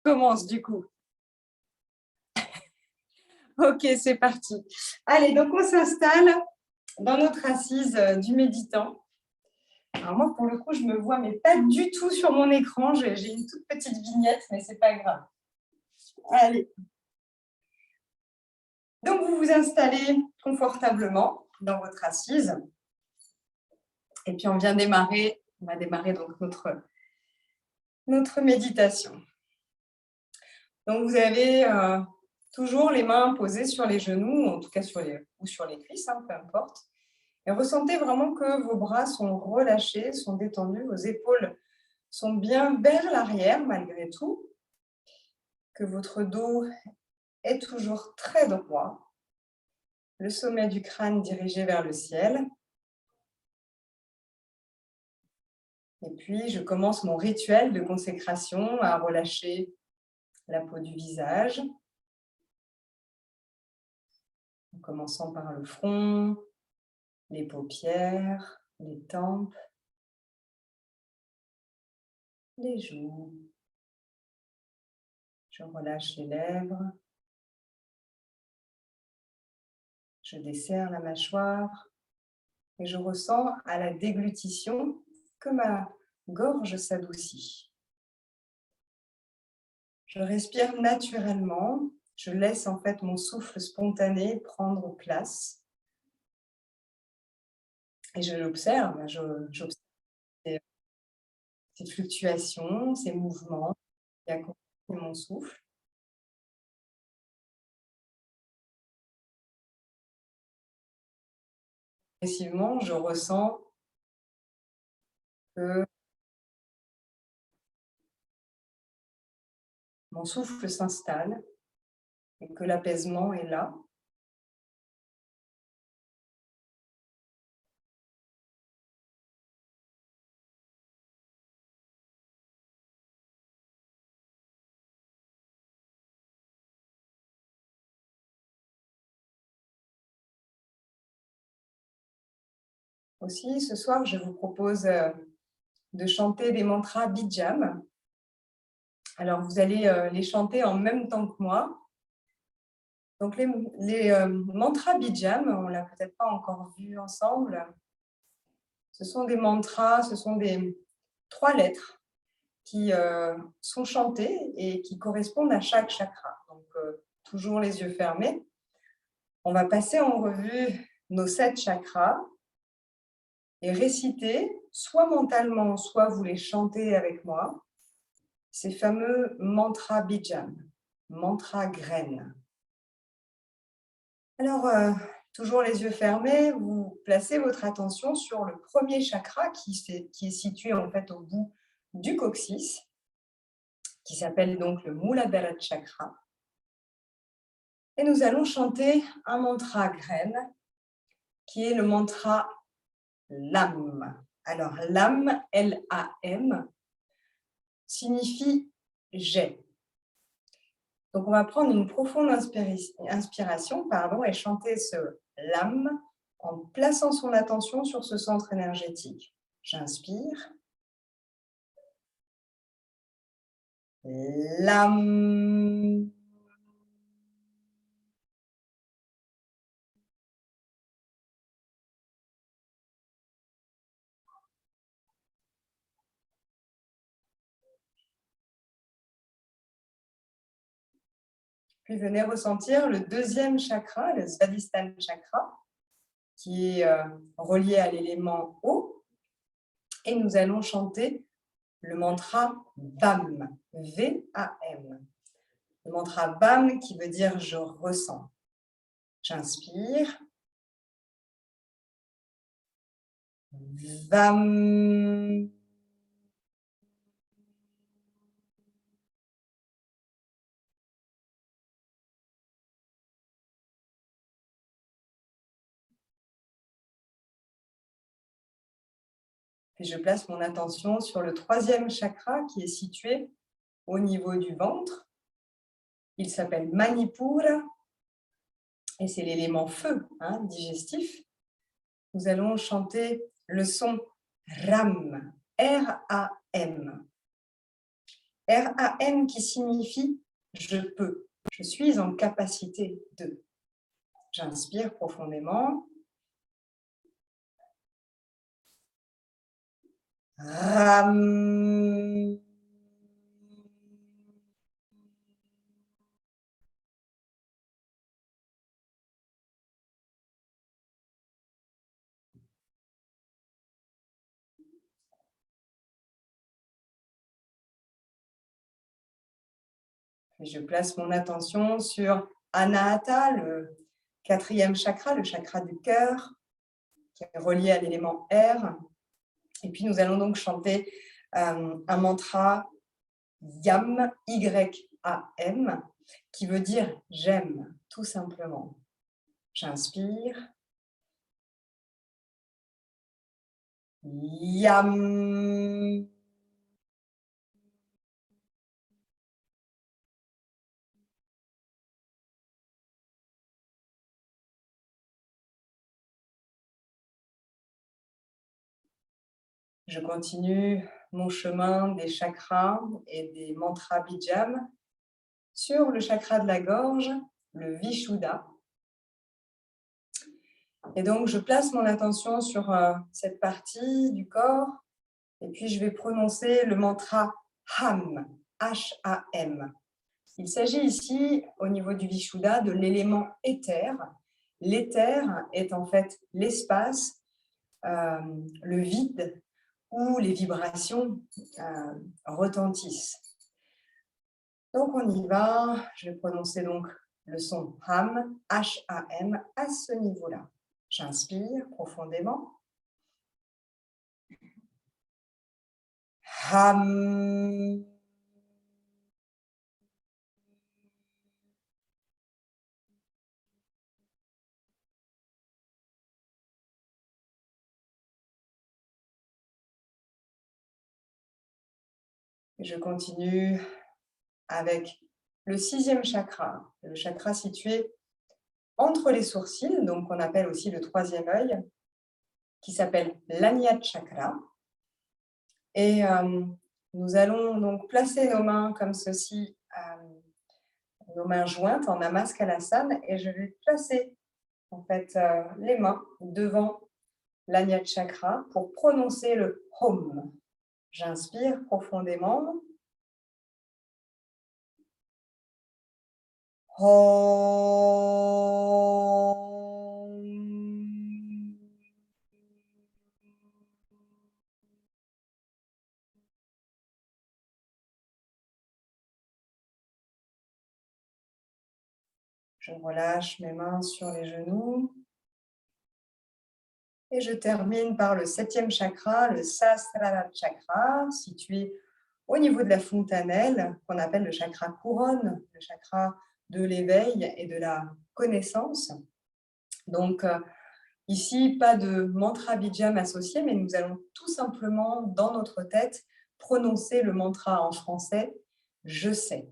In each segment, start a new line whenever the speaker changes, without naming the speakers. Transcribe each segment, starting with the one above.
commence du coup. Ok, c'est parti. Allez, donc on s'installe dans notre assise du méditant. Alors moi, pour le coup, je me vois, mais pas du tout sur mon écran. J'ai une toute petite vignette, mais c'est pas grave. Allez. Donc, vous vous installez confortablement dans votre assise. Et puis, on va démarrer donc notre méditation. Donc, vous avez toujours les mains posées sur les genoux, en tout cas sur les cuisses, hein, peu importe. Et ressentez vraiment que vos bras sont relâchés, sont détendus, vos épaules sont bien vers l'arrière malgré tout, que votre dos est toujours très droit, le sommet du crâne dirigé vers le ciel. Et puis, je commence mon rituel de consécration à relâcher la peau du visage, en commençant par le front, les paupières, les tempes, les joues. Je relâche les lèvres. Je desserre la mâchoire et je ressens à la déglutition que ma gorge s'adoucit. Je respire naturellement. Je laisse en fait mon souffle spontané prendre place. Et je l'observe. J'observe ces fluctuations, ces mouvements qui accompagnent mon souffle. Progressivement, je ressens que mon souffle s'installe et que l'apaisement est là. Aussi, ce soir, je vous propose de chanter des mantras Bijam. Alors, vous allez les chanter en même temps que moi. Donc, les mantras Bijam, on ne l'a peut-être pas encore vu ensemble. Ce sont des mantras, ce sont des 3 lettres qui sont chantées et qui correspondent à chaque chakra. Donc, toujours les yeux fermés. On va passer en revue nos 7 chakras et réciter, soit mentalement, soit vous les chantez avec moi, ces fameux mantras Bijam, mantras graines. Alors, toujours les yeux fermés, vous placez votre attention sur le premier chakra qui est situé en fait au bout du coccyx, qui s'appelle donc le Muladhara chakra. Et nous allons chanter un mantra graine, qui est le mantra LAM. Alors, LAM, L-A-M, signifie « j'ai ». Donc, on va prendre une profonde inspiration et chanter ce LAM en plaçant son attention sur ce centre énergétique. J'inspire. LAM. Puis venez ressentir le deuxième chakra, le Svadhisthana chakra, qui est relié à l'élément eau. Et nous allons chanter le mantra VAM, V-A-M. Le mantra VAM qui veut dire « je ressens ». J'inspire. VAM. Puis je place mon attention sur le troisième chakra qui est situé au niveau du ventre. Il s'appelle Manipura et c'est l'élément feu, digestif. Nous allons chanter le son RAM, R-A-M. RAM qui signifie « je peux ». Je suis en capacité de. J'inspire profondément. Ram. Et je place mon attention sur Anahata, le 4e chakra, le chakra du cœur, qui est relié à l'élément air. Et puis nous allons donc chanter un mantra YAM, Y-A-M, qui veut dire j'aime, tout simplement. J'inspire. YAM. Je continue mon chemin des chakras et des mantras Bijam sur le chakra de la gorge, le Vishuddha. Et donc, je place mon attention sur cette partie du corps et puis je vais prononcer le mantra HAM, H-A-M. Il s'agit ici, au niveau du Vishuddha, de l'élément éther. L'éther est en fait l'espace, le vide, où les vibrations retentissent. Donc, on y va. Je vais prononcer donc le son HAM, H-A-M, à ce niveau-là. J'inspire profondément. HAM. Je continue avec le 6e chakra, le chakra situé entre les sourcils, donc on appelle aussi le 3e œil, qui s'appelle l'Anyat chakra. Et nous allons donc placer nos mains comme ceci, nos mains jointes en Namaskalasana, et je vais placer en fait les mains devant l'Anyat chakra pour prononcer le Hom. J'inspire profondément. Om. Je relâche mes mains sur les genoux. Et je termine par le 7e chakra, le Sahasrara chakra, situé au niveau de la fontanelle, qu'on appelle le chakra couronne, le chakra de l'éveil et de la connaissance. Donc, ici, pas de mantra Bijam associé, mais nous allons tout simplement, dans notre tête, prononcer le mantra en français « Je sais ».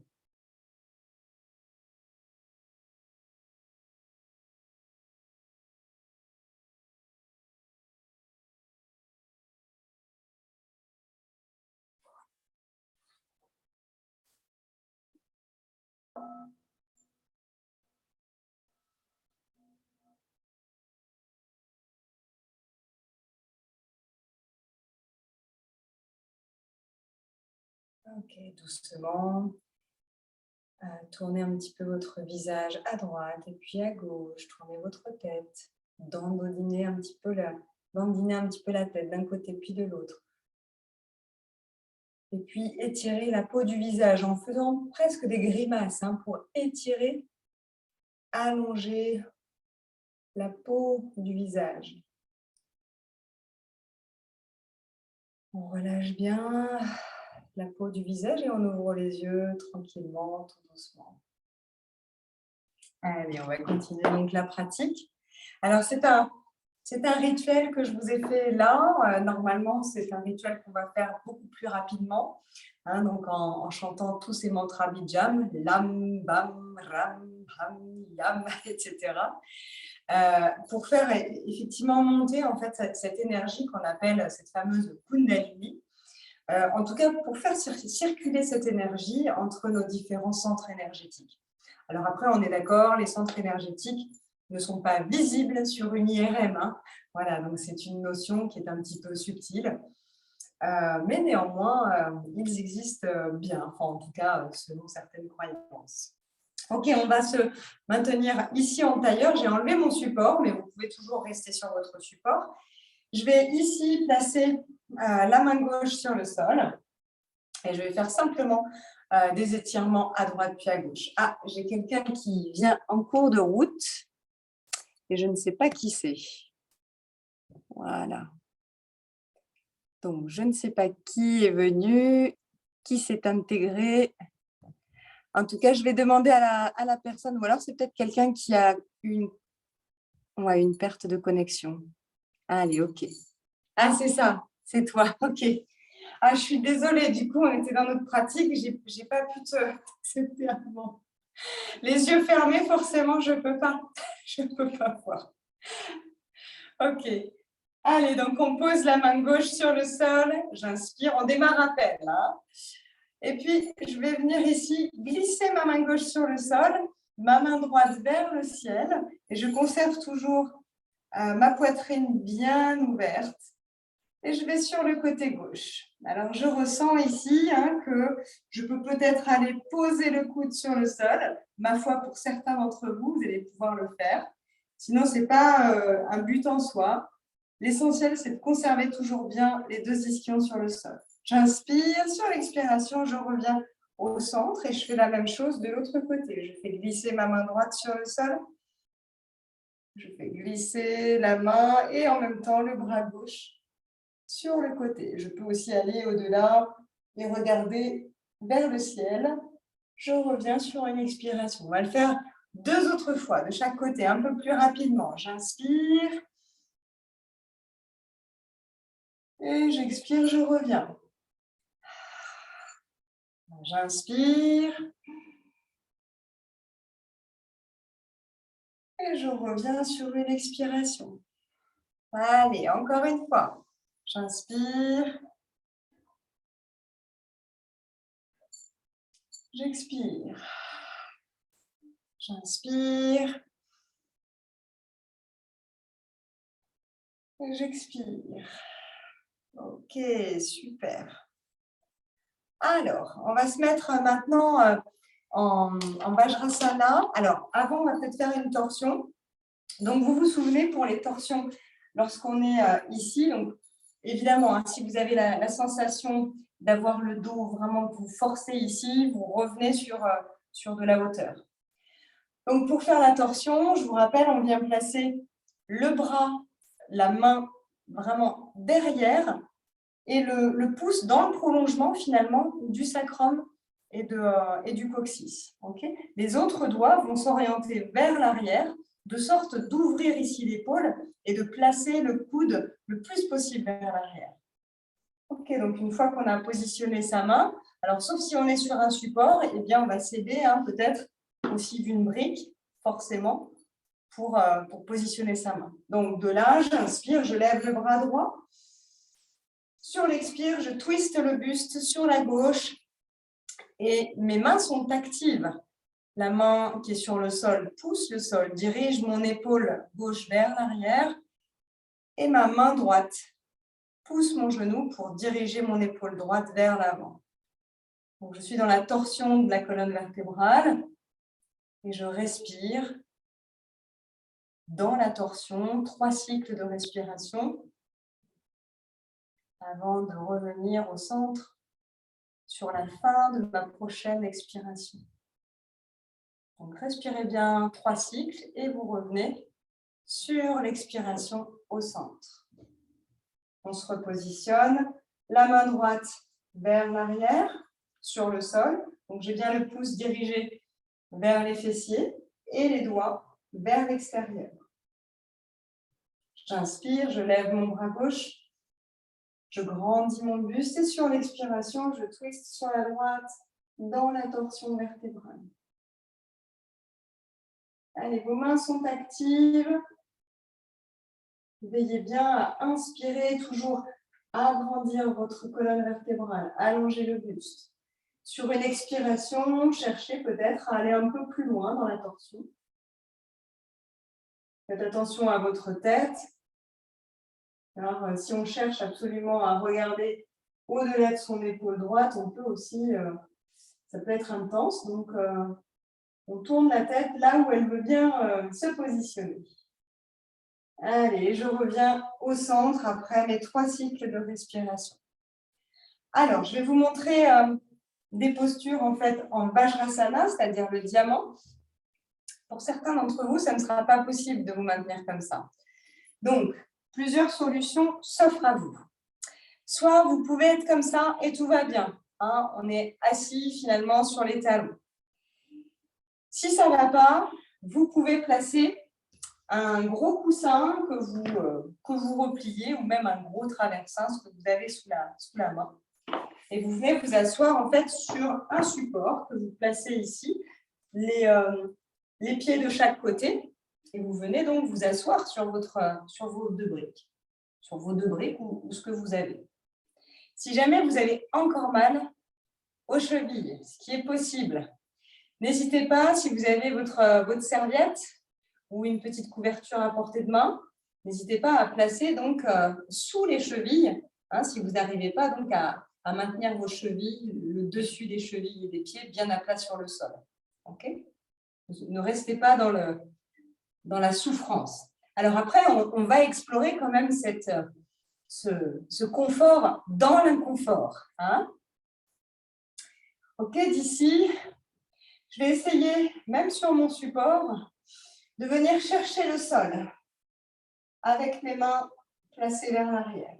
Ok, doucement. Tournez un petit peu votre visage à droite et puis à gauche. Tournez votre tête. Dandiner un petit peu la tête d'un côté puis de l'autre. Et puis étirer la peau du visage en faisant presque des grimaces pour étirer, allonger la peau du visage. On relâche bien la peau du visage et on ouvre les yeux tranquillement, tout doucement. Allez, on va continuer donc la pratique. Alors, c'est un rituel que je vous ai fait là. Normalement, c'est un rituel qu'on va faire beaucoup plus rapidement. Donc, en chantant tous ces mantras Bijam, Lam, Bam, Ram, Ham, Yam, etc. Pour faire effectivement monter en fait cette énergie qu'on appelle cette fameuse Kundalini. En tout cas, pour faire circuler cette énergie entre nos différents centres énergétiques. Alors après, on est d'accord, les centres énergétiques ne sont pas visibles sur une IRM. Hein. Voilà, donc c'est une notion qui est un petit peu subtile. Mais néanmoins, ils existent bien, enfin, en tout cas, selon certaines croyances. Ok, on va se maintenir ici en tailleur. J'ai enlevé mon support, mais vous pouvez toujours rester sur votre support. Je vais ici placer la main gauche sur le sol et je vais faire simplement des étirements à droite puis à gauche. Ah, j'ai quelqu'un qui vient en cours de route et je ne sais pas qui c'est. Voilà. Donc, je ne sais pas qui est venu, qui s'est intégré. En tout cas, je vais demander à la personne, ou alors c'est peut-être quelqu'un qui a une perte de connexion. Allez, ok. Ah, c'est ça, c'est toi, ok. Ah, je suis désolée, du coup, on était dans notre pratique, j'ai pas pu t'accepter avant. Les yeux fermés, forcément, je peux pas. Je peux pas voir. Ok. Allez, donc on pose la main gauche sur le sol. J'inspire, on démarre à peine, là. Et puis, je vais venir ici glisser ma main gauche sur le sol, ma main droite vers le ciel. Et je conserve toujours ma poitrine bien ouverte. Et je vais sur le côté gauche. Alors, je ressens ici que je peux peut-être aller poser le coude sur le sol. Ma foi, pour certains d'entre vous, vous allez pouvoir le faire. Sinon, ce n'est pas un but en soi. L'essentiel, c'est de conserver toujours bien les deux ischions sur le sol. J'inspire, sur l'expiration, je reviens au centre et je fais la même chose de l'autre côté. Je fais glisser ma main droite sur le sol. Je fais glisser la main et en même temps le bras gauche sur le côté. Je peux aussi aller au-delà et regarder vers le ciel. Je reviens sur une expiration. On va le faire 2 autres fois de chaque côté, un peu plus rapidement. J'inspire. Et j'expire, je reviens. J'inspire. Et je reviens sur une expiration. Allez, encore une fois. J'inspire. J'expire. J'inspire. Et j'expire. Ok, super. Alors, on va se mettre maintenant en Vajrasana. Alors, avant, on va peut-être faire une torsion. Donc, vous vous souvenez, pour les torsions, lorsqu'on est ici, donc évidemment, si vous avez la sensation d'avoir le dos vraiment que vous forcez ici, vous revenez sur de la hauteur. Donc, pour faire la torsion, je vous rappelle, on vient placer le bras, la main vraiment derrière et le pouce dans le prolongement finalement du sacrum et du coccyx. Okay, les autres doigts vont s'orienter vers l'arrière de sorte d'ouvrir ici l'épaule et de placer le coude le plus possible vers l'arrière. Ok, donc une fois qu'on a positionné sa main, alors sauf si on est sur un support, eh bien on va s'aider peut-être aussi d'une brique, forcément, pour positionner sa main. Donc de là, j'inspire, je lève le bras droit. Sur l'expire, je twiste le buste sur la gauche et mes mains sont actives. La main qui est sur le sol pousse le sol, dirige mon épaule gauche vers l'arrière et ma main droite pousse mon genou pour diriger mon épaule droite vers l'avant. Donc, je suis dans la torsion de la colonne vertébrale et je respire dans la torsion, 3 cycles de respiration avant de revenir au centre sur la fin de ma prochaine expiration. Donc, respirez bien 3 cycles et vous revenez sur l'expiration au centre. On se repositionne, la main droite vers l'arrière, sur le sol. Donc, j'ai bien le pouce dirigé vers les fessiers et les doigts vers l'extérieur. J'inspire, je lève mon bras gauche, je grandis mon buste et sur l'expiration, je twiste sur la droite dans la torsion vertébrale. Allez, vos mains sont actives. Veillez bien à inspirer toujours agrandir votre colonne vertébrale, allonger le buste. Sur une expiration, cherchez peut-être à aller un peu plus loin dans la torsion. Faites attention à votre tête. Alors, si on cherche absolument à regarder au-delà de son épaule droite, on peut aussi, ça peut être intense, donc on tourne la tête là où elle veut bien se positionner. Allez, je reviens au centre après mes 3 cycles de respiration. Alors, je vais vous montrer des postures en fait en Vajrasana, c'est-à-dire le diamant. Pour certains d'entre vous, ça ne sera pas possible de vous maintenir comme ça. Donc, plusieurs solutions s'offrent à vous. Soit vous pouvez être comme ça et tout va bien. Hein, on est assis finalement sur les talons. Si ça ne va pas, vous pouvez placer un gros coussin que vous repliez ou même un gros traversin, ce que vous avez sous la main. Et vous venez vous asseoir en fait sur un support que vous placez ici, les pieds de chaque côté. Et vous venez donc vous asseoir sur vos deux briques ou ce que vous avez. Si jamais vous avez encore mal aux chevilles, ce qui est possible, n'hésitez pas, si vous avez votre serviette ou une petite couverture à portée de main, n'hésitez pas à placer donc sous les chevilles, hein, si vous n'arrivez pas donc à maintenir vos chevilles, le dessus des chevilles et des pieds bien à plat sur le sol. Okay ? Ne restez pas dans la souffrance. Alors après, on va explorer quand même ce confort dans l'inconfort. Hein? Ok, d'ici, je vais essayer, même sur mon support, de venir chercher le sol avec mes mains placées vers l'arrière.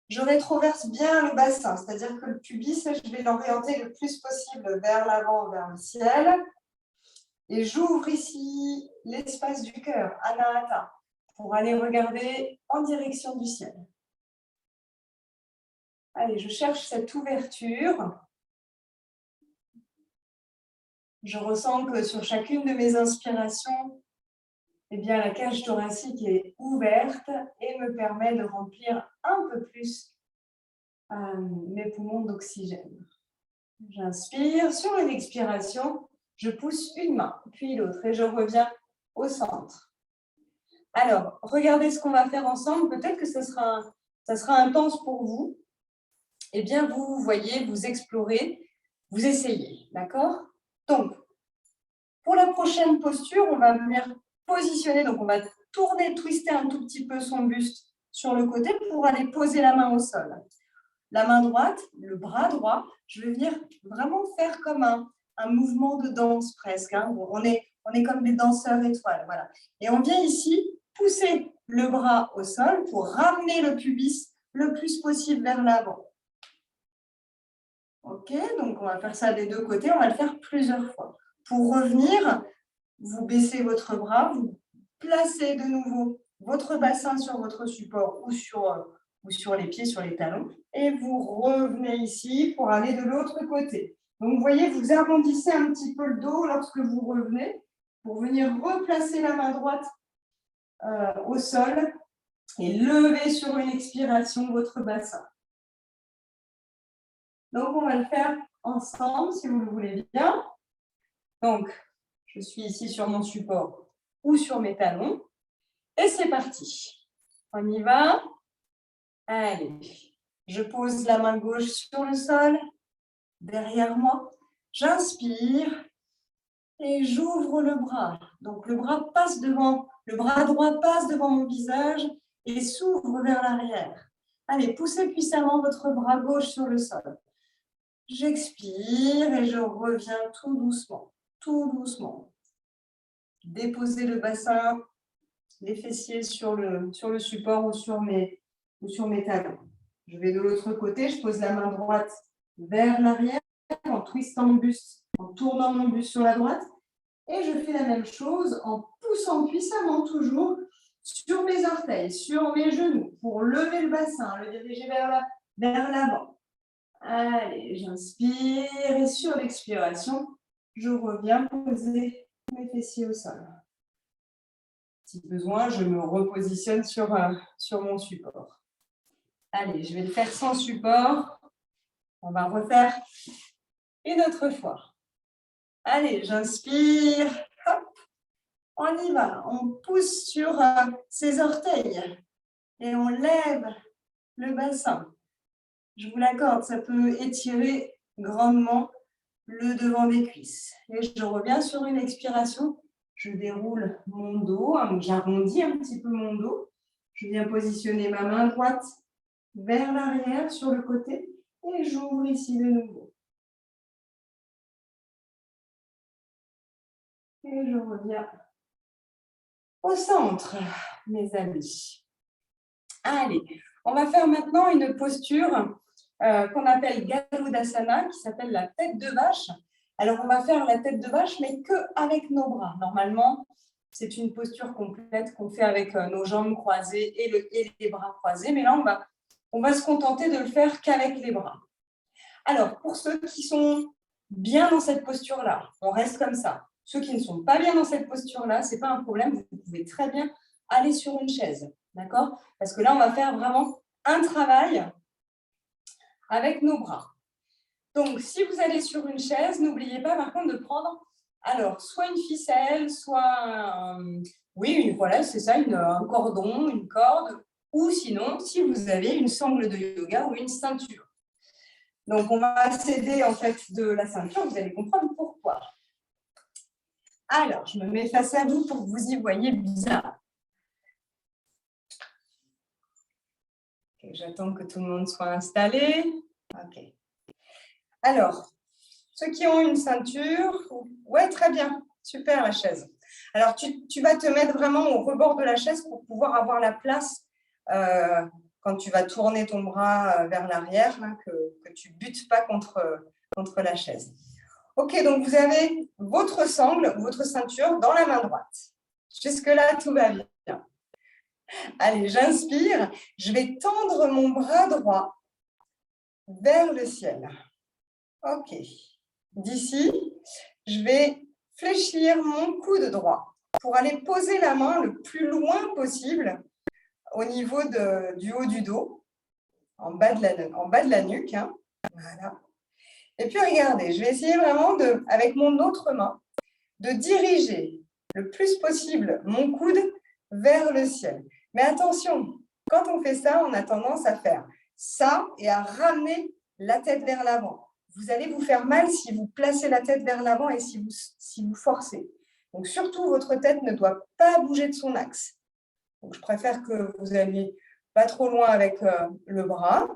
Je rétroverse bien le bassin, c'est-à-dire que le pubis, je vais l'orienter le plus possible vers l'avant, vers le ciel. Et j'ouvre ici l'espace du cœur, Anahata, pour aller regarder en direction du ciel. Allez, je cherche cette ouverture. Je ressens que sur chacune de mes inspirations, eh bien, la cage thoracique est ouverte et me permet de remplir un peu plus mes poumons d'oxygène. J'inspire, sur une expiration, je pousse une main, puis l'autre, et je reviens au centre. Alors, regardez ce qu'on va faire ensemble. Peut-être que ça sera intense pour vous. Eh bien, vous voyez, vous explorez, vous essayez, d'accord? Donc, pour la prochaine posture, on va venir positionner, donc on va tourner, twister un tout petit peu son buste sur le côté pour aller poser la main au sol. La main droite, le bras droit, je vais venir vraiment faire comme un mouvement de danse presque. Hein. On est comme des danseurs étoiles. Voilà. Et on vient ici pousser le bras au sol pour ramener le pubis le plus possible vers l'avant. Ok, donc on va faire ça des deux côtés, on va le faire plusieurs fois. Pour revenir, vous baissez votre bras, vous placez de nouveau votre bassin sur votre support ou sur les pieds, sur les talons, et vous revenez ici pour aller de l'autre côté. Donc, vous voyez, vous arrondissez un petit peu le dos lorsque vous revenez pour venir replacer la main droite au sol et lever sur une expiration votre bassin. Donc, on va le faire ensemble si vous le voulez bien. Donc, je suis ici sur mon support ou sur mes talons. Et c'est parti. On y va. Allez, je pose la main gauche sur le sol, derrière moi. J'inspire et j'ouvre le bras. Donc, le bras droit passe devant mon visage et s'ouvre vers l'arrière. Allez, poussez puissamment votre bras gauche sur le sol. J'expire et je reviens tout doucement, tout doucement. Déposez le bassin, les fessiers sur le support ou sur mes talons. Je vais de l'autre côté, je pose la main droite vers l'arrière en twistant mon buste, en tournant mon buste sur la droite. Et je fais la même chose en poussant puissamment toujours sur mes orteils, sur mes genoux, pour lever le bassin, le diriger vers l'avant. Allez, j'inspire et sur l'expiration, je reviens poser mes fessiers au sol. Si besoin, je me repositionne sur mon support. Allez, je vais le faire sans support. On va refaire une autre fois. Allez, j'inspire. Hop, on y va. On pousse sur ses orteils et on lève le bassin. Je vous l'accorde, ça peut étirer grandement le devant des cuisses. Et je reviens sur une expiration. Je déroule mon dos, j'arrondis un petit peu mon dos. Je viens positionner ma main droite vers l'arrière sur le côté et j'ouvre ici de nouveau. Et je reviens au centre, mes amis. Allez, on va faire maintenant une posture qu'on appelle Garudasana, qui s'appelle la tête de vache. Alors, on va faire la tête de vache, mais qu'avec nos bras. Normalement, c'est une posture complète qu'on fait avec nos jambes croisées et les bras croisés. Mais là, on va se contenter de le faire qu'avec les bras. Alors, pour ceux qui sont bien dans cette posture-là, on reste comme ça. Ceux qui ne sont pas bien dans cette posture-là, ce n'est pas un problème. Vous pouvez très bien aller sur une chaise. D'accord? Parce que là, on va faire vraiment un travail avec nos bras. Donc, si vous allez sur une chaise, n'oubliez pas par contre de prendre alors soit une ficelle, soit voilà, c'est ça, un cordon, une corde, ou sinon, si vous avez une sangle de yoga ou une ceinture. Donc, on va s'aider en fait de la ceinture, vous allez comprendre pourquoi. Alors, je me mets face à vous pour que vous y voyez bien. Okay, j'attends que tout le monde soit installé. Ok. Alors, ceux qui ont une ceinture, ouais, très bien, super la chaise. Alors, tu vas te mettre vraiment au rebord de la chaise pour pouvoir avoir la place quand tu vas tourner ton bras vers l'arrière, que tu ne butes pas contre la chaise. Ok, donc vous avez votre sangle, votre ceinture dans la main droite. Jusque-là, tout va bien. Allez, j'inspire. Je vais tendre mon bras droit vers le ciel. Ok. D'ici, je vais fléchir mon coude droit pour aller poser la main le plus loin possible au niveau du haut du dos, en bas de la nuque. Hein. Voilà. Et puis, regardez, je vais essayer vraiment, avec mon autre main, de diriger le plus possible mon coude vers le ciel. Mais attention, quand on fait ça, on a tendance à faire ça et à ramener la tête vers l'avant. Vous allez vous faire mal si vous placez la tête vers l'avant et si vous forcez. Donc, surtout, votre tête ne doit pas bouger de son axe. Donc, je préfère que vous alliez pas trop loin avec le bras,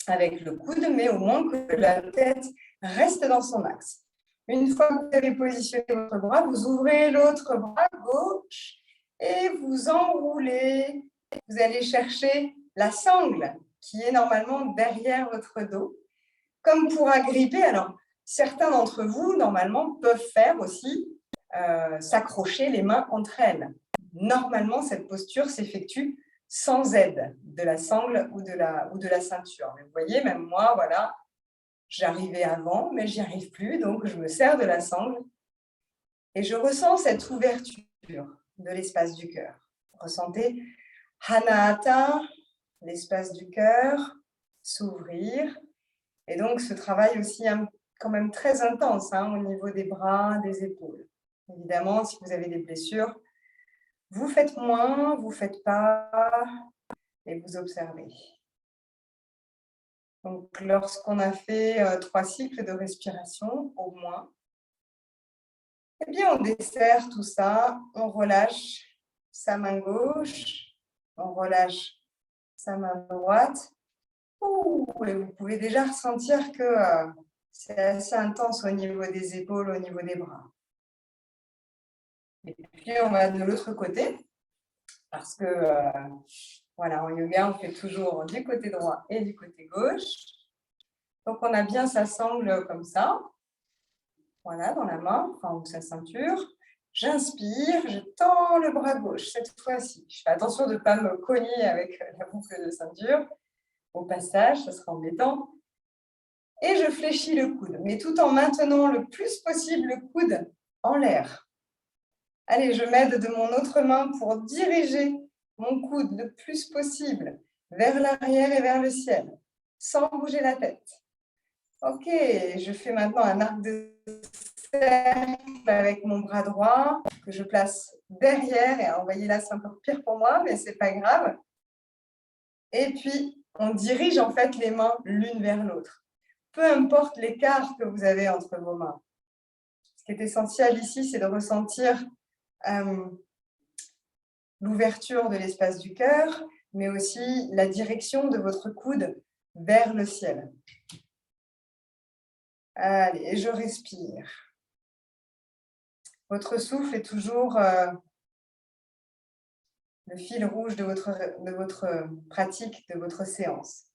avec le coude, mais au moins que la tête reste dans son axe. Une fois que vous avez positionné votre bras, vous ouvrez l'autre bras gauche et vous enroulez. Vous allez chercher la sangle qui est normalement derrière votre dos. Comme pour agripper, alors certains d'entre vous, normalement, peuvent faire aussi s'accrocher les mains entre elles. Normalement, cette posture s'effectue sans aide de la sangle ou de la ceinture. Mais vous voyez, même moi, voilà, j'arrivais avant, mais j'y arrive plus, donc je me sers de la sangle et je ressens cette ouverture de l'espace du cœur. Ressentez Anahata, l'espace du cœur, s'ouvrir. Et donc, ce travail aussi quand même très intense au niveau des bras, des épaules. Évidemment, si vous avez des blessures, vous faites moins, vous ne faites pas et vous observez. Donc, lorsqu'on a fait 3 cycles de respiration, au moins, eh bien, on desserre tout ça, on relâche sa main gauche, on relâche sa main droite. Et vous pouvez déjà ressentir que c'est assez intense au niveau des épaules, au niveau des bras. Et puis, on va de l'autre côté, parce que, voilà, en yoga, on fait toujours du côté droit et du côté gauche. Donc, on a bien sa sangle comme ça, voilà, dans la main, enfin, ou sa ceinture. J'inspire, je tends le bras gauche cette fois-ci. Je fais attention de ne pas me cogner avec la boucle de ceinture. Au passage, ça sera embêtant. Et je fléchis le coude, mais tout en maintenant le plus possible le coude en l'air. Allez, je m'aide de mon autre main pour diriger mon coude le plus possible vers l'arrière et vers le ciel, sans bouger la tête. Ok, je fais maintenant un arc de cercle avec mon bras droit que je place derrière. Et vous voyez là, c'est encore pire pour moi, mais c'est pas grave. Et puis, on dirige en fait les mains l'une vers l'autre. Peu importe l'écart que vous avez entre vos mains. Ce qui est essentiel ici, c'est de ressentir l'ouverture de l'espace du cœur, mais aussi la direction de votre coude vers le ciel. Allez, je respire. Votre souffle est toujours le fil rouge de votre pratique, de votre séance.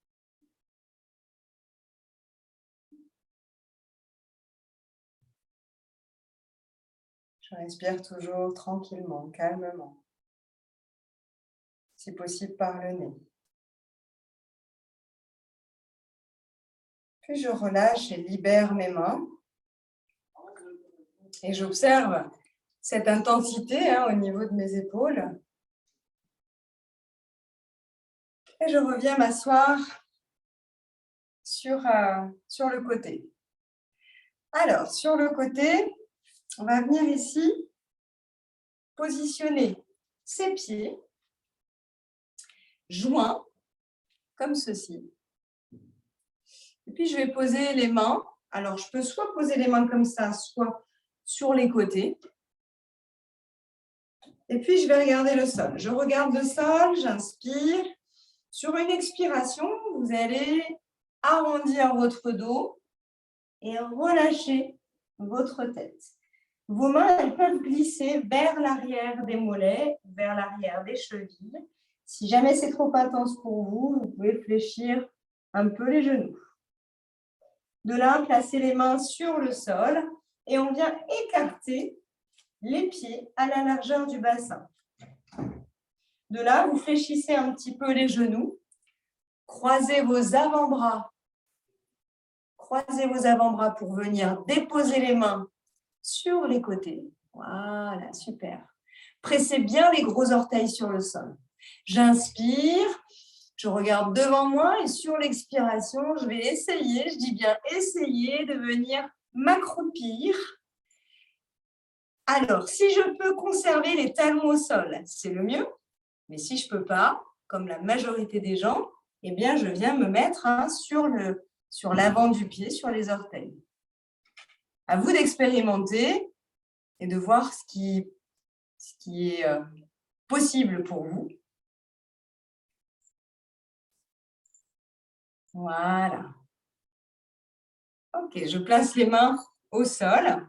Je respire toujours tranquillement, calmement. Si possible par le nez. Puis je relâche et libère mes mains. Et j'observe cette intensité au niveau de mes épaules. Et je reviens m'asseoir sur le côté. Alors, sur le côté, on va venir ici positionner ses pieds joints, comme ceci. Et puis, je vais poser les mains. Alors, je peux soit poser les mains comme ça, soit sur les côtés. Et puis, je vais regarder le sol. Je regarde le sol, j'inspire. Sur une expiration, vous allez arrondir votre dos et relâcher votre tête. Vos mains, elles peuvent glisser vers l'arrière des mollets, vers l'arrière des chevilles. Si jamais c'est trop intense pour vous, vous pouvez fléchir un peu les genoux. De là, placez les mains sur le sol et on vient écarter les pieds à la largeur du bassin. De là, vous fléchissez un petit peu les genoux. Croisez vos avant-bras. Croisez vos avant-bras pour venir déposer les mains sur les côtés. Voilà, super. Pressez bien les gros orteils sur le sol. J'inspire, je regarde devant moi et sur l'expiration, je vais essayer, je dis bien essayer de venir m'accroupir. Alors, si je peux conserver les talons au sol, c'est le mieux. Mais si je ne peux pas, comme la majorité des gens, eh bien, je viens me mettre sur l'avant du pied, sur les orteils. À vous d'expérimenter et de voir ce qui est possible pour vous. Voilà. Ok, je place les mains au sol.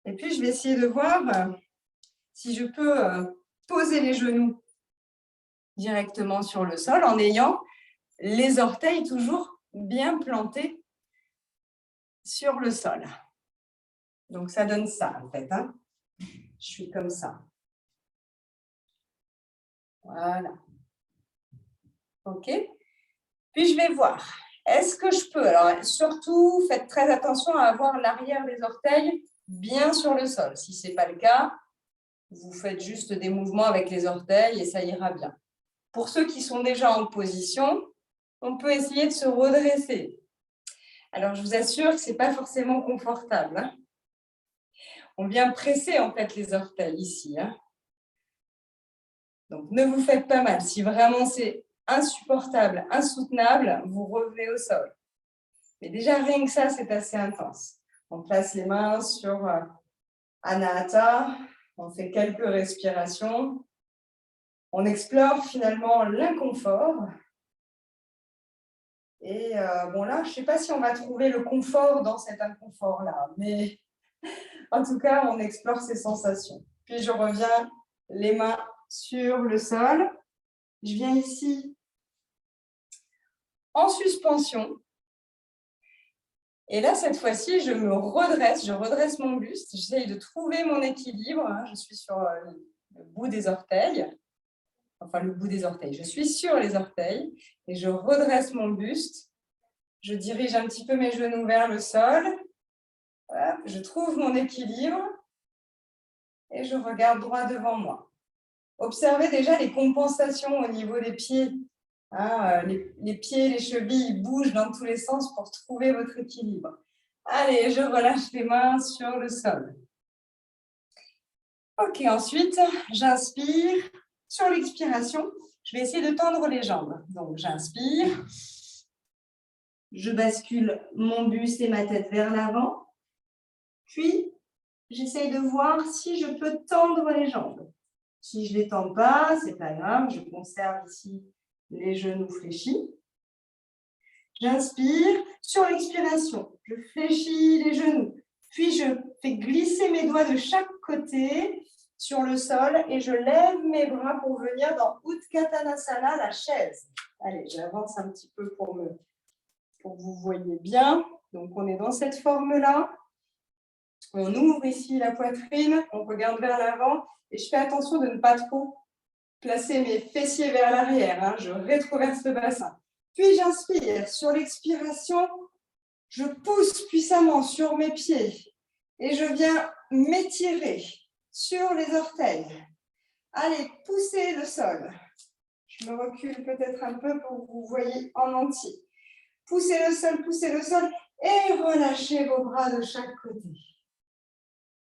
Et puis, je vais essayer de voir si je peux poser les genoux directement sur le sol en ayant les orteils toujours bien plantés sur le sol. Donc, ça donne ça, en fait. Je suis comme ça. Voilà. OK. Puis, je vais voir. Est-ce que je peux? Alors, surtout, faites très attention à avoir l'arrière des orteils bien sur le sol. Si ce n'est pas le cas, vous faites juste des mouvements avec les orteils et ça ira bien. Pour ceux qui sont déjà en position, on peut essayer de se redresser. Alors, je vous assure que ce n'est pas forcément confortable. On vient presser en fait les orteils ici. Donc, ne vous faites pas mal. Si vraiment c'est insupportable, insoutenable, vous revenez au sol. Mais déjà, rien que ça, c'est assez intense. On place les mains sur Anahata. On fait quelques respirations. On explore finalement l'inconfort. Et bon là, je ne sais pas si on va trouver le confort dans cet inconfort-là, mais en tout cas, on explore ces sensations. Puis je reviens les mains sur le sol. Je viens ici en suspension. Et là, cette fois-ci, je redresse mon buste. J'essaye de trouver mon équilibre. Je suis sur le bout des orteils. Enfin, le bout des orteils. Je suis sur les orteils et je redresse mon buste. Je dirige un petit peu mes genoux vers le sol. Hop, je trouve mon équilibre et je regarde droit devant moi. Observez déjà les compensations au niveau des pieds. Hein, les pieds, les chevilles bougent dans tous les sens pour trouver votre équilibre. Allez, je relâche les mains sur le sol. Ok, ensuite, j'inspire. Sur l'expiration, je vais essayer de tendre les jambes. Donc, j'inspire. Je bascule mon buste et ma tête vers l'avant. Puis, j'essaye de voir si je peux tendre les jambes. Si je ne les tends pas, ce n'est pas grave. Je conserve ici les genoux fléchis. J'inspire. Sur l'expiration, je fléchis les genoux. Puis, je fais glisser mes doigts de chaque côté sur le sol et je lève mes bras pour venir dans Utkatanasana, la chaise. Allez, j'avance un petit peu pour que vous voyez bien. Donc, on est dans cette forme-là. On ouvre ici la poitrine, on regarde vers l'avant et je fais attention de ne pas trop placer mes fessiers vers l'arrière. Hein. Je rétroverse le bassin. Puis, j'inspire. Sur l'expiration, je pousse puissamment sur mes pieds et je viens m'étirer sur les orteils. Allez, poussez le sol. Je me recule peut-être un peu pour que vous voyez en entier. Poussez le sol et relâchez vos bras de chaque côté.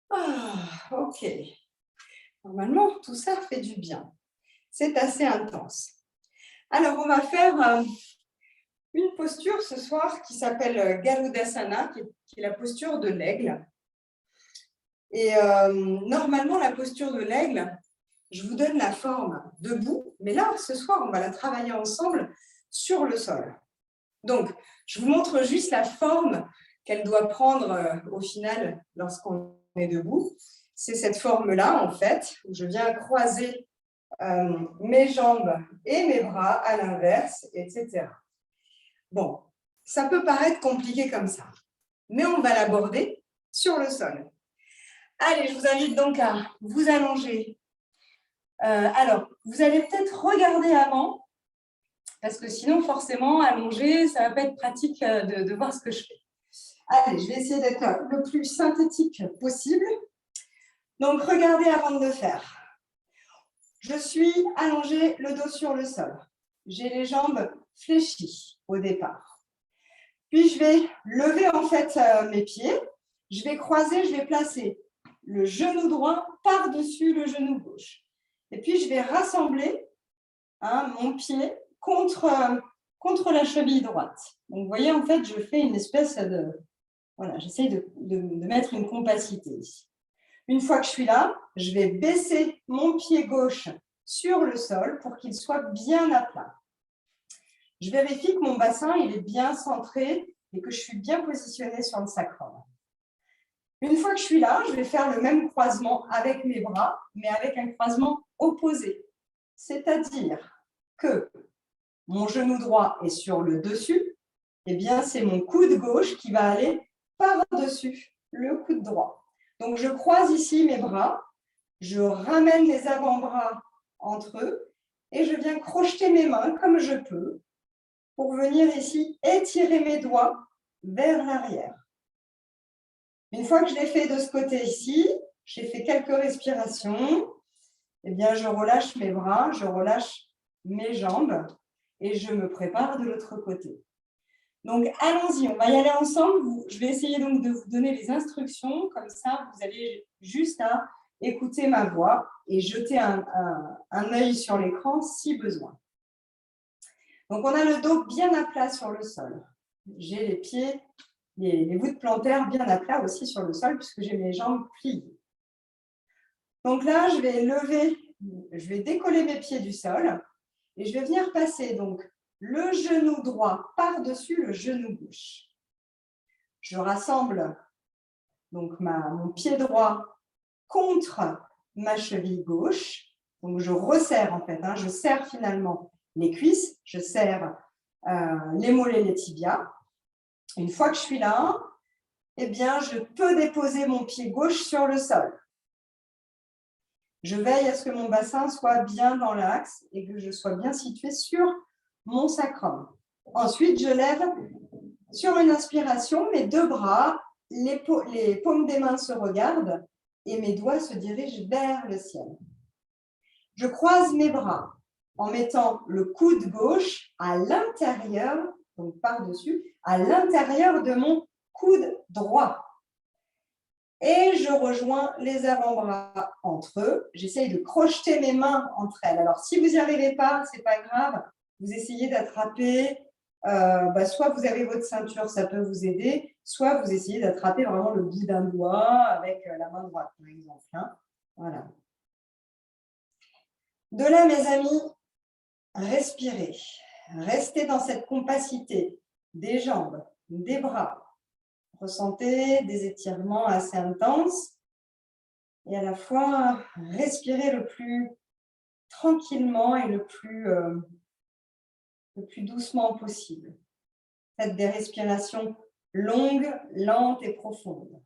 Ah, ok. Normalement, tout ça fait du bien. C'est assez intense. Alors, on va faire une posture ce soir qui s'appelle Garudasana, qui est la posture de l'aigle. Et normalement, la posture de l'aigle, je vous donne la forme debout, mais là, ce soir, on va la travailler ensemble sur le sol. Donc, je vous montre juste la forme qu'elle doit prendre au final lorsqu'on est debout. C'est cette forme-là, en fait, où je viens croiser mes jambes et mes bras à l'inverse, etc. Bon, ça peut paraître compliqué comme ça, mais on va l'aborder sur le sol. Allez, je vous invite donc à vous allonger. Alors, vous allez peut-être regarder avant, parce que sinon, forcément, allonger, ça ne va pas être pratique de voir ce que je fais. Allez, je vais essayer d'être le plus synthétique possible. Donc, regardez avant de le faire. Je suis allongée, le dos sur le sol. J'ai les jambes fléchies au départ. Puis, je vais lever en fait mes pieds. Je vais croiser, je vais placer le genou droit par-dessus le genou gauche. Et puis, je vais rassembler mon pied contre la cheville droite. Donc, vous voyez, en fait, je fais une espèce de... Voilà, j'essaie de mettre une compacité ici. Une fois que je suis là, je vais baisser mon pied gauche sur le sol pour qu'il soit bien à plat. Je vérifie que mon bassin il est bien centré et que je suis bien positionnée sur le sacrum. Une fois que je suis là, je vais faire le même croisement avec mes bras, mais avec un croisement opposé. C'est-à-dire que mon genou droit est sur le dessus, eh bien, c'est mon coude gauche qui va aller par-dessus le coude droit. Donc, je croise ici mes bras, je ramène les avant-bras entre eux et je viens crocheter mes mains comme je peux pour venir ici étirer mes doigts vers l'arrière. Une fois que je l'ai fait de ce côté ici, j'ai fait quelques respirations, eh bien, je relâche mes bras, je relâche mes jambes et je me prépare de l'autre côté. Donc, allons-y, on va y aller ensemble. Je vais essayer donc de vous donner les instructions. Comme ça, vous avez juste à écouter ma voix et jeter un œil sur l'écran si besoin. Donc, on a le dos bien à plat sur le sol. J'ai les pieds, les voûtes plantaires bien à plat aussi sur le sol puisque j'ai mes jambes pliées. Donc là, je vais décoller mes pieds du sol et je vais venir passer donc le genou droit par-dessus le genou gauche. Je rassemble donc mon pied droit contre ma cheville gauche. Donc, je resserre en fait, je serre finalement les cuisses, je serre les mollets, les tibias. Une fois que je suis là, eh bien, je peux déposer mon pied gauche sur le sol. Je veille à ce que mon bassin soit bien dans l'axe et que je sois bien située sur mon sacrum. Ensuite, je lève sur une inspiration mes deux bras, les paumes des mains se regardent et mes doigts se dirigent vers le ciel. Je croise mes bras en mettant le coude gauche à l'intérieur, donc par-dessus, à l'intérieur de mon coude droit. Et je rejoins les avant-bras entre eux. J'essaye de crocheter mes mains entre elles. Alors, si vous n'y arrivez pas, ce n'est pas grave. Vous essayez d'attraper, soit vous avez votre ceinture, ça peut vous aider, soit vous essayez d'attraper vraiment le bout d'un doigt avec la main droite, par exemple. Hein. Voilà. De là, mes amis, respirez. Restez dans cette compacité des jambes, des bras. Ressentez des étirements assez intenses et à la fois respirez le plus tranquillement et le plus doucement possible. Faites des respirations longues, lentes et profondes.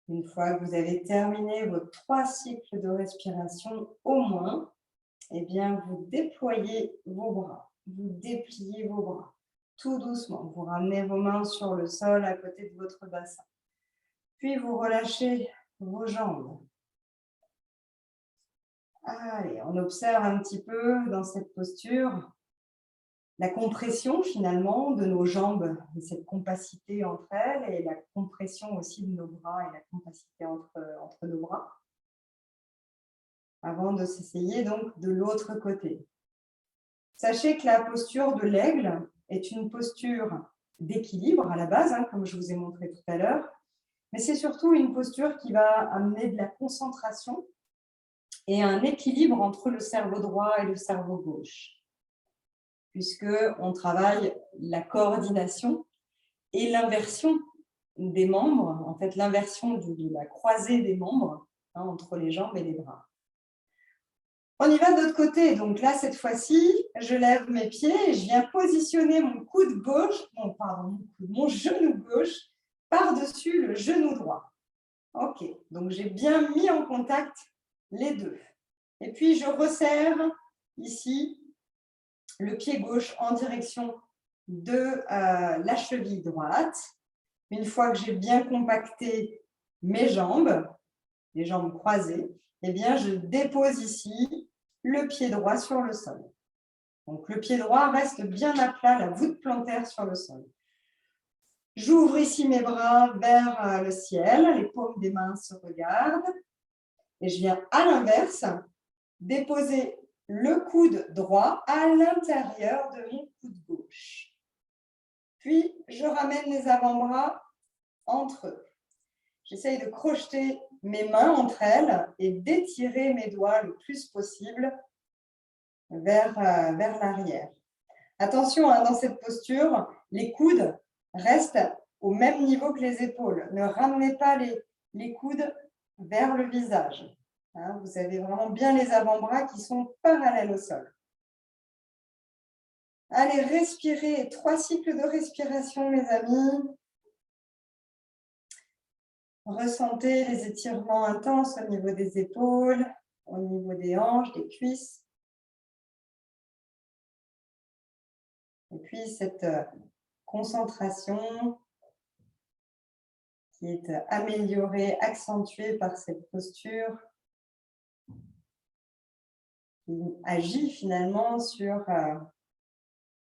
Une fois que vous avez terminé vos 3 cycles de respiration au moins, eh bien, vous déployez vos bras, vous dépliez vos bras, tout doucement. Vous ramenez vos mains sur le sol à côté de votre bassin. Puis, vous relâchez vos jambes. Allez, on observe un petit peu dans cette posture la compression finalement de nos jambes, et cette compacité entre elles, et la compression aussi de nos bras et la compacité entre nos bras, avant de s'essayer donc de l'autre côté. Sachez que la posture de l'aigle est une posture d'équilibre à la base, hein, comme je vous ai montré tout à l'heure, mais c'est surtout une posture qui va amener de la concentration et un équilibre entre le cerveau droit et le cerveau gauche, puisqu'on travaille la coordination et l'inversion des membres, en fait l'inversion de la croisée des membres hein, entre les jambes et les bras. On y va de l'autre côté. Donc là, cette fois-ci, je lève mes pieds et je viens positionner mon coude gauche, mon genou gauche par-dessus le genou droit. Ok, donc j'ai bien mis en contact les deux. Et puis, je resserre ici le pied gauche en direction de la cheville droite. Une fois que j'ai bien compacté mes jambes, les jambes croisées, eh bien, je dépose ici le pied droit sur le sol. Donc, le pied droit reste bien à plat, la voûte plantaire sur le sol. J'ouvre ici mes bras vers le ciel, les paumes des mains se regardent. Et je viens à l'inverse déposer le coude droit à l'intérieur de mon coude gauche. Puis, je ramène les avant-bras entre eux. J'essaye de crocheter mes mains entre elles et d'étirer mes doigts le plus possible vers l'arrière. Attention, hein, dans cette posture, les coudes restent au même niveau que les épaules. Ne ramenez pas les coudes vers le visage. Hein, vous avez vraiment bien les avant-bras qui sont parallèles au sol. Allez, respirez. 3 cycles de respiration, mes amis. Ressentez les étirements intenses au niveau des épaules, au niveau des hanches, des cuisses. Et puis cette concentration qui est améliorée, accentuée par cette posture qui agit finalement sur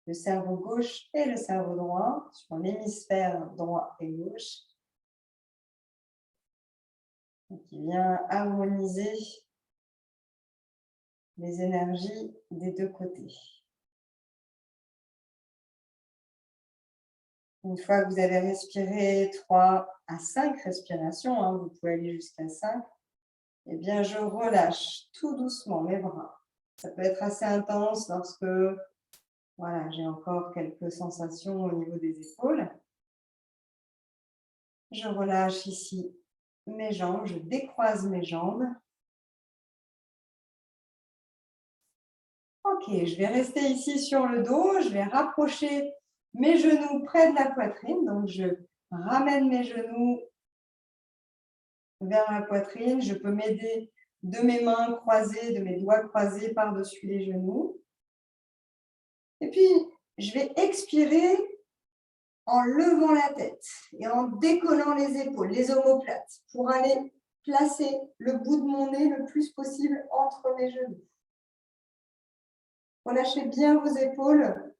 le cerveau gauche et le cerveau droit, sur l'hémisphère droit et gauche, et qui vient harmoniser les énergies des deux côtés. Une fois que vous avez respiré 3 à 5 respirations, hein, vous pouvez aller jusqu'à 5, eh bien je relâche tout doucement mes bras. Ça peut être assez intense lorsque voilà, j'ai encore quelques sensations au niveau des épaules. Je relâche ici mes jambes, je décroise mes jambes. Ok, je vais rester ici sur le dos. Je vais rapprocher mes genoux près de la poitrine. Donc, je ramène mes genoux vers la poitrine. Je peux m'aider de mes mains croisées, de mes doigts croisés par-dessus les genoux. Et puis, je vais expirer en levant la tête et en décollant les épaules, les omoplates, pour aller placer le bout de mon nez le plus possible entre mes genoux. Relâchez bien vos épaules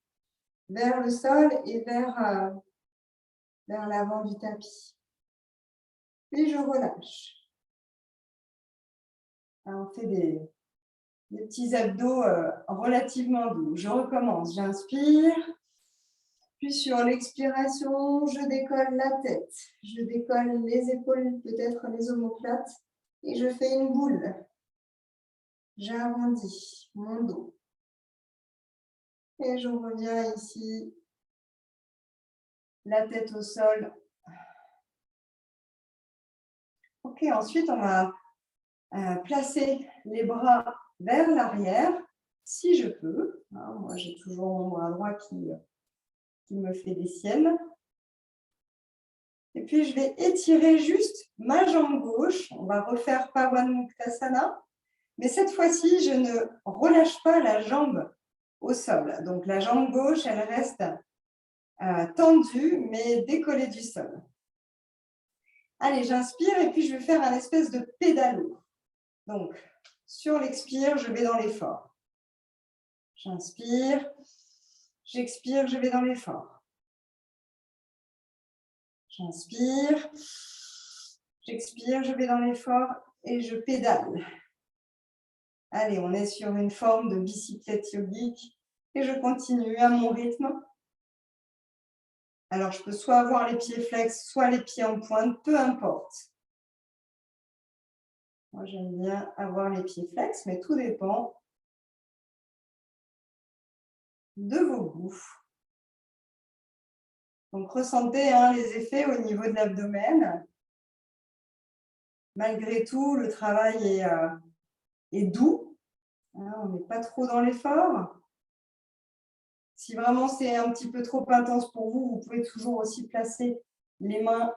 vers le sol et vers l'avant du tapis. Puis je relâche. On fait des petits abdos relativement doux. Je recommence. J'inspire. Puis sur l'expiration, je décolle la tête. Je décolle les épaules, peut-être les omoplates. Et je fais une boule. J'arrondis mon dos. Et je reviens ici. La tête au sol. Ok, ensuite on va placer les bras vers l'arrière, si je peux. Moi, j'ai toujours mon bras droit qui me fait des siennes. Et puis, je vais étirer juste ma jambe gauche. On va refaire Pawanmuktasana. Mais cette fois-ci, je ne relâche pas la jambe au sol. Donc, la jambe gauche, elle reste tendue, mais décollée du sol. Allez, j'inspire et puis je vais faire un espèce de pédalo. Donc, sur l'expire, je vais dans l'effort. J'inspire, j'expire, je vais dans l'effort. J'inspire, j'expire, je vais dans l'effort et je pédale. Allez, on est sur une forme de bicyclette yogique et je continue à mon rythme. Alors, je peux soit avoir les pieds flex, soit les pieds en pointe, peu importe. Moi, j'aime bien avoir les pieds flex, mais tout dépend de vos goûts. Donc, ressentez les effets au niveau de l'abdomen. Malgré tout, le travail est doux. On n'est pas trop dans l'effort. Si vraiment c'est un petit peu trop intense pour vous, vous pouvez toujours aussi placer les mains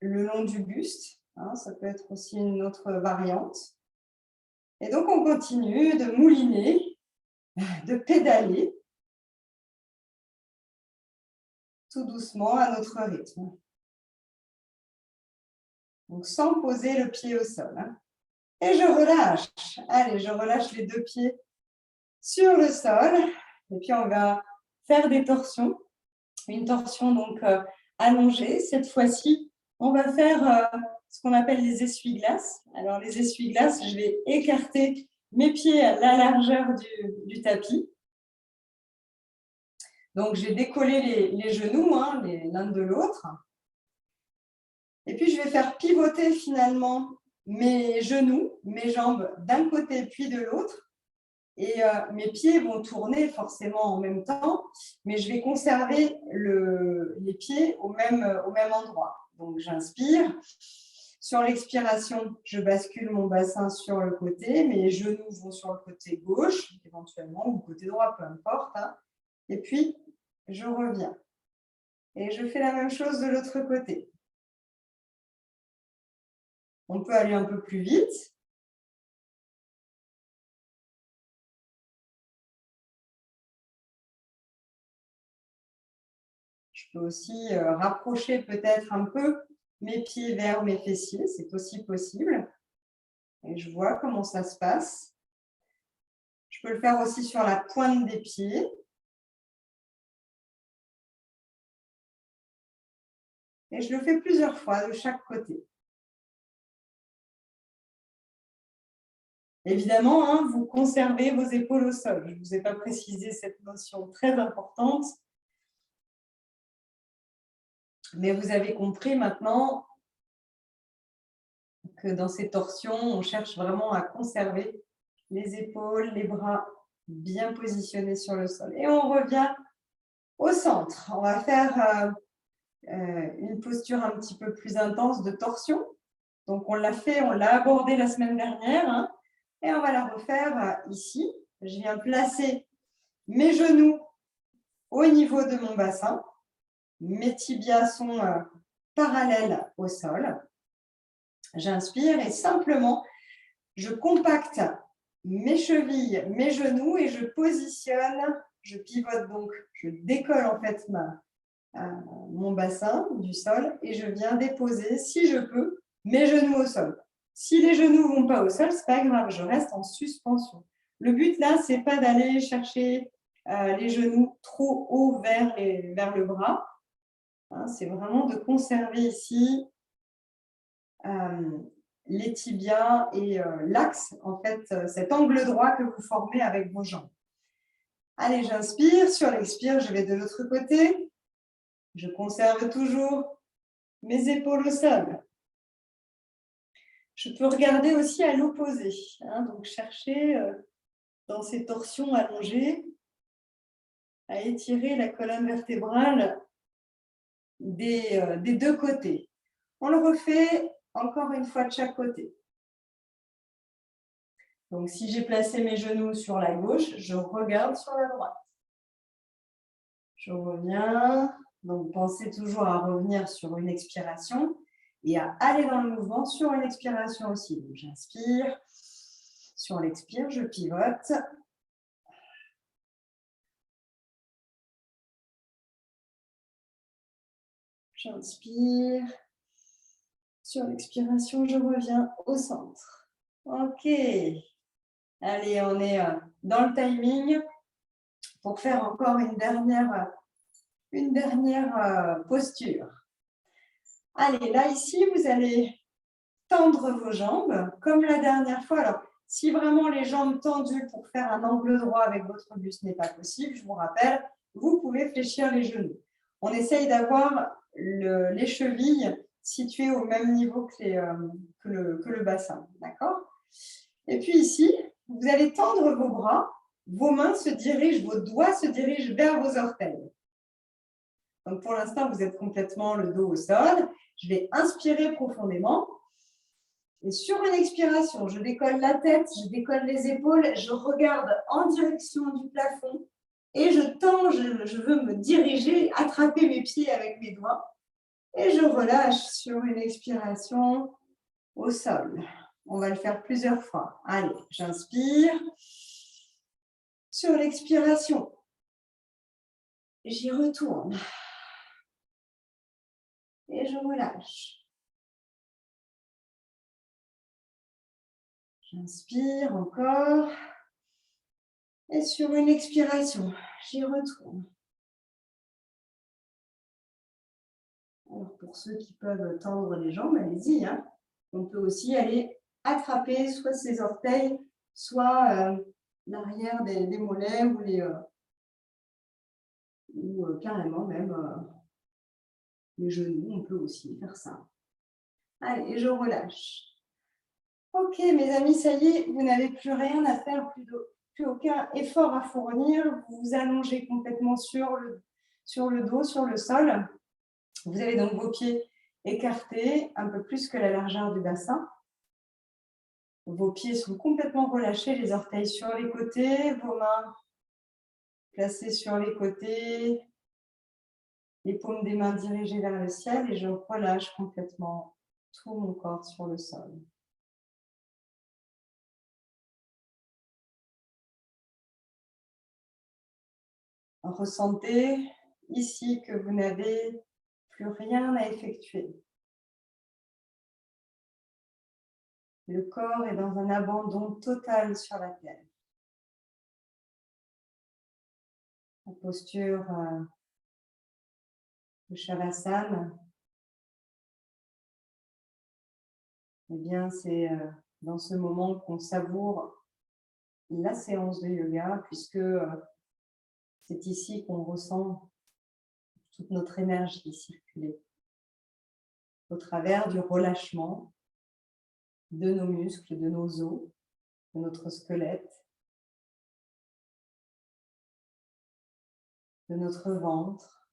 le long du buste. Ça peut être aussi une autre variante. Et donc, on continue de mouliner, de pédaler, tout doucement à notre rythme. Donc, sans poser le pied au sol. Et je relâche. Allez, je relâche les deux pieds sur le sol. Et puis, on va faire des torsions. Une torsion donc allongée. Cette fois-ci, on va faire ce qu'on appelle les essuie-glaces. Alors, les essuie-glaces, je vais écarter mes pieds à la largeur du tapis. Donc, j'ai décollé les genoux l'un de l'autre. Et puis, je vais faire pivoter finalement mes genoux, mes jambes d'un côté puis de l'autre. Et mes pieds vont tourner forcément en même temps, mais je vais conserver les pieds au même endroit. Donc, j'inspire. Sur l'expiration, je bascule mon bassin sur le côté. Mes genoux vont sur le côté gauche, éventuellement, ou côté droit, peu importe. Et puis, je reviens. Et je fais la même chose de l'autre côté. On peut aller un peu plus vite. Je peux aussi rapprocher peut-être un peu mes pieds vers mes fessiers, c'est aussi possible. Et je vois comment ça se passe. Je peux le faire aussi sur la pointe des pieds. Et je le fais plusieurs fois de chaque côté. Évidemment, vous conservez vos épaules au sol. Je ne vous ai pas précisé cette notion très importante. Mais vous avez compris maintenant que dans ces torsions, on cherche vraiment à conserver les épaules, les bras bien positionnés sur le sol. Et on revient au centre. On va faire une posture un petit peu plus intense de torsion. Donc, on l'a abordé la semaine dernière et on va la refaire ici. Je viens placer mes genoux au niveau de mon bassin. Mes tibias sont parallèles au sol. J'inspire et simplement, je compacte mes chevilles, mes genoux et je positionne, je pivote donc, je décolle en fait mon bassin du sol et je viens déposer, si je peux, mes genoux au sol. Si les genoux ne vont pas au sol, ce n'est pas grave, je reste en suspension. Le but là, ce n'est pas d'aller chercher les genoux trop haut vers le bras. Hein, c'est vraiment de conserver ici les tibias et l'axe, en fait, cet angle droit que vous formez avec vos jambes. Allez, j'inspire. Sur l'expire, je vais de l'autre côté. Je conserve toujours mes épaules au sol. Je peux regarder aussi à l'opposé. Hein, donc, chercher dans ces torsions allongées à étirer la colonne vertébrale des deux côtés. On le refait encore une fois de chaque côté. Donc, si j'ai placé mes genoux sur la gauche, je regarde sur la droite. Je reviens. Donc, pensez toujours à revenir sur une expiration et à aller dans le mouvement sur une expiration aussi. Donc, j'inspire. Sur l'expire, je pivote. J'inspire. Sur l'expiration, je reviens au centre. OK. Allez, on est dans le timing pour faire encore une dernière posture. Allez, là, ici, vous allez tendre vos jambes comme la dernière fois. Alors, si vraiment les jambes tendues pour faire un angle droit avec votre buste n'est pas possible, je vous rappelle, vous pouvez fléchir les genoux. On essaye d'avoir les chevilles situées au même niveau que le bassin. D'accord? Et puis ici, vous allez tendre vos bras, vos mains se dirigent, vos doigts se dirigent vers vos orteils. Donc pour l'instant, vous êtes complètement le dos au sol. Je vais inspirer profondément. Et sur une expiration, je décolle la tête, je décolle les épaules, je regarde en direction du plafond et je tends, je veux me diriger, attraper mes pieds avec mes doigts et je relâche sur une expiration au sol. On va le faire plusieurs fois. Allez, j'inspire. Sur l'expiration, j'y retourne et je relâche. J'inspire encore. Et sur une expiration, j'y retourne. Alors, pour ceux qui peuvent tendre les jambes, allez-y. Hein. On peut aussi aller attraper soit ses orteils, soit l'arrière des mollets ou carrément même les genoux. On peut aussi faire ça. Allez, je relâche. Ok, mes amis, ça y est, vous n'avez plus rien à faire, plus aucun effort à fournir. Vous vous allongez complètement sur le dos, sur le sol. Vous avez donc vos pieds écartés, un peu plus que la largeur du bassin. Vos pieds sont complètement relâchés, les orteils sur les côtés, vos mains placées sur les côtés, les paumes des mains dirigées vers le ciel et je relâche complètement tout mon corps sur le sol. Ressentez ici que vous n'avez plus rien à effectuer. Le corps est dans un abandon total sur la terre. La posture de Shavasana, eh bien, c'est dans ce moment qu'on savoure la séance de yoga, puisque c'est ici qu'on ressent toute notre énergie circuler au travers du relâchement de nos muscles, de nos os, de notre squelette, de notre ventre.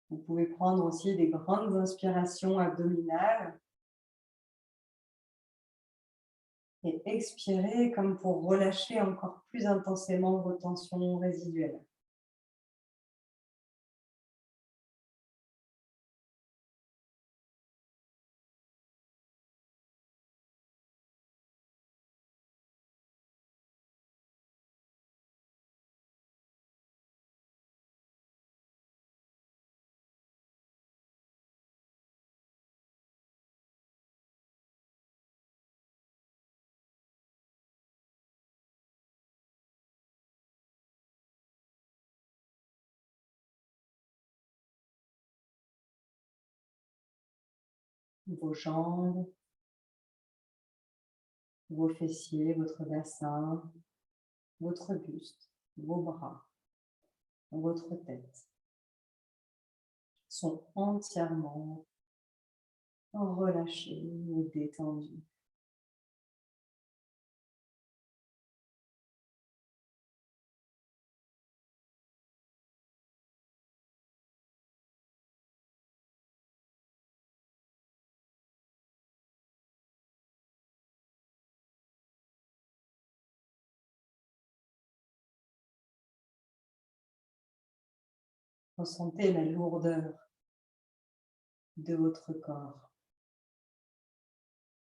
Vous pouvez prendre aussi des grandes inspirations abdominales Et expirez comme pour relâcher encore plus intensément vos tensions résiduelles. Vos jambes, vos fessiers, votre bassin, votre buste, vos bras, votre tête sont entièrement relâchés ou détendus. Ressentez la lourdeur de votre corps.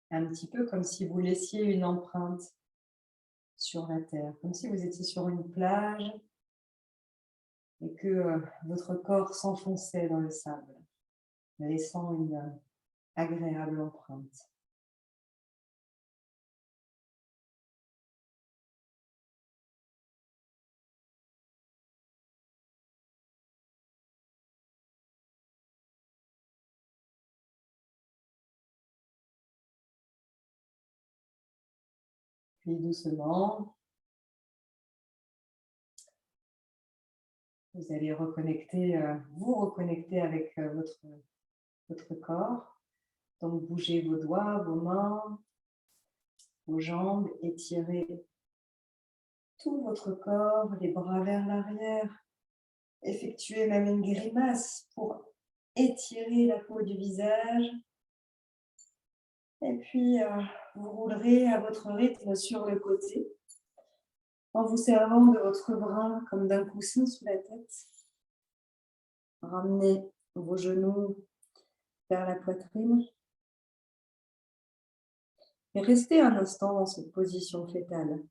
Un petit peu comme si vous laissiez une empreinte sur la terre, comme si vous étiez sur une plage et que votre corps s'enfonçait dans le sable, laissant une agréable empreinte. Puis doucement, vous allez vous reconnecter avec votre corps. Donc bougez vos doigts, vos mains, vos jambes, étirez tout votre corps, les bras vers l'arrière. Effectuez même une grimace pour étirer la peau du visage. Et puis, vous roulerez à votre rythme sur le côté en vous servant de votre bras comme d'un coussin sous la tête. Ramenez vos genoux vers la poitrine et restez un instant dans cette position fétale.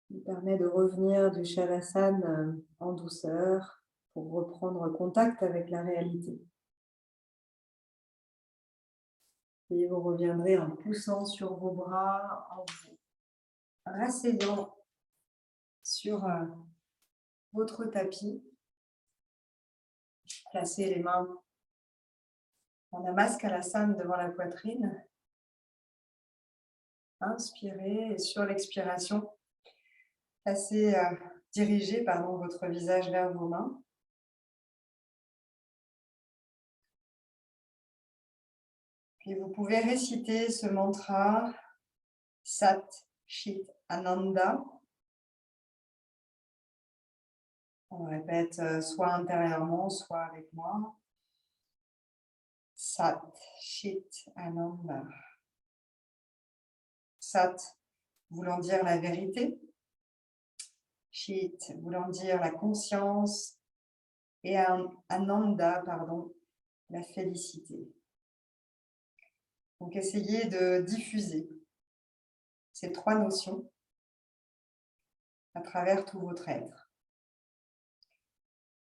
Il permet de revenir du Shavasana en douceur pour reprendre contact avec la réalité. Et vous reviendrez en poussant sur vos bras, en vous rasseyant sur votre tapis. Placez les mains en Namaskalasana devant la poitrine. Inspirez et sur l'expiration, dirigez votre visage vers vos mains. Puis vous pouvez réciter ce mantra Sat Chit Ananda. On répète soit intérieurement, soit avec moi. Sat Chit Ananda. Sat voulant dire la vérité. Chit voulant dire la conscience. Et Ananda, la félicité. Donc essayez de diffuser ces trois notions à travers tout votre être.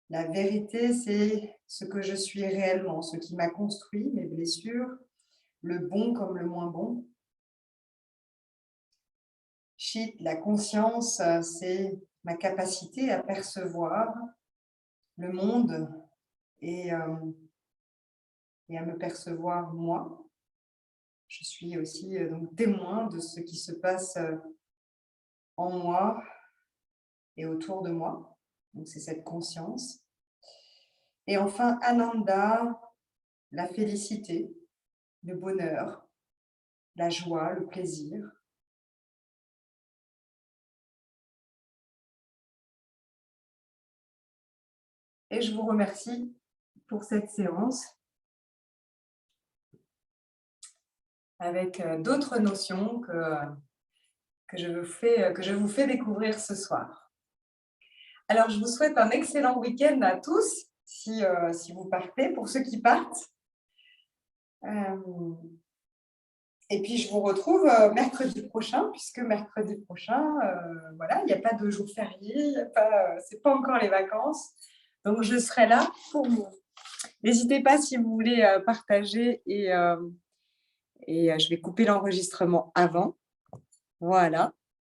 La vérité, c'est ce que je suis réellement, ce qui m'a construit, mes blessures, le bon comme le moins bon. Chit, la conscience, c'est ma capacité à percevoir le monde et à me percevoir moi. Je suis aussi donc témoin de ce qui se passe en moi et autour de moi. Donc c'est cette conscience. Et enfin, Ananda, la félicité, le bonheur, la joie, le plaisir. Et je vous remercie pour cette séance. avec d'autres notions que je vous fais découvrir ce soir. Alors, je vous souhaite un excellent week-end à tous, si vous partez, pour ceux qui partent. Et puis, je vous retrouve mercredi prochain, puisque mercredi prochain, voilà, il n'y a pas de jour férié, ce n'est pas encore les vacances. Donc, je serai là pour vous. N'hésitez pas si vous voulez partager et je vais couper l'enregistrement avant. Voilà.